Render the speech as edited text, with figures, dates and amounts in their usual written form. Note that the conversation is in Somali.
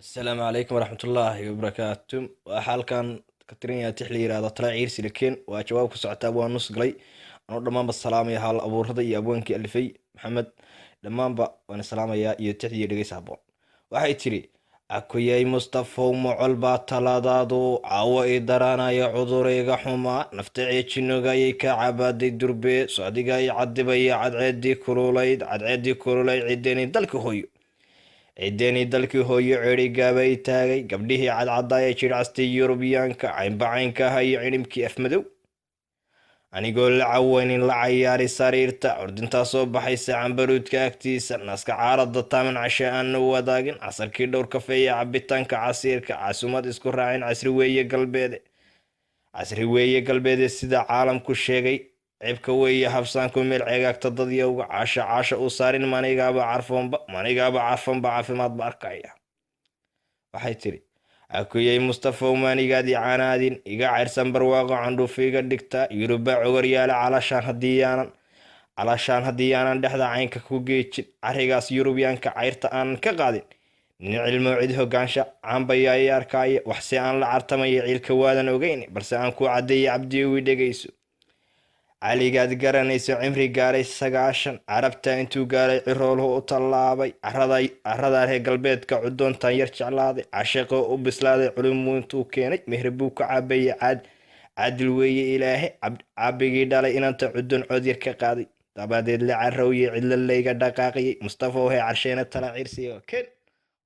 السلام عليكم ورحمة الله وبركاته وحالكان كترين تحلي هذا طلع عيرسي لكن وجوابك سعتها أبو نص قلي أنا لما بالسلام يا هال أبو رضي يا أبوانك ألفي محمد لما با وأنا سلام يا يتحيي لقيس أبو waxay tiri akuyay mustafow macol baa taladaadu caawo ii daraanaya cudurayga xumaa nafta ceejinogayay ka cabaaday durbee socdiga ii cadibaya cadceedii kululayd ciideeni dalkii hooyo cerigaabay taagay gabdhihii cadcadaaya jidhcastay yurubiyaanka caynbacaynka aha iyo cidhibkii afmadow anigoo la caweynin la cayaari sariirta curdintaa soo baxaysa cambaruudka agtiisa naaska caarada taaman cashe aana wadaagin casarkii dhowr kafeeya cabitaanka casiirka casumad isku raacin casri weeye galbeede sida caalamku sheegay ceebka weeye habsaanku meel ceegaagta dadyowga caasha u saarin manigaaba carfoonba caafimaadba arkaya waxay tiri akuyay mustafow maanigaadii canaadin iga cayrsan barwaaqo candhuuf iga dhigta yuruba cogoryaala calashaan haddii aanan dhexda caynka ku geejin carigaas yurubiyaanka cayrta aanan ka qaadin nin cilmoo cid hogaansha caanbaya i arkaya waxse aan la cartamaya ciilka waadan ogeyn balse aan ku cadeeyay cabdiyowi dhegayso caligaad garanayso cimri gaaray 9 carabta intuu gaaray cirooluhu u tallaabay carrada reer galbeedka cudoontan yar jeclaaday cashiqo u bislaaday culumu intuu keenay mehribuu ka caabaya caadil weeye ilaahe caabigii dhalay inanta cudon codyar ka qaaday dabadeed la carrowye cidla layga dhaqaaqiyay mustafow hee carsheena tala ciirsiyo ken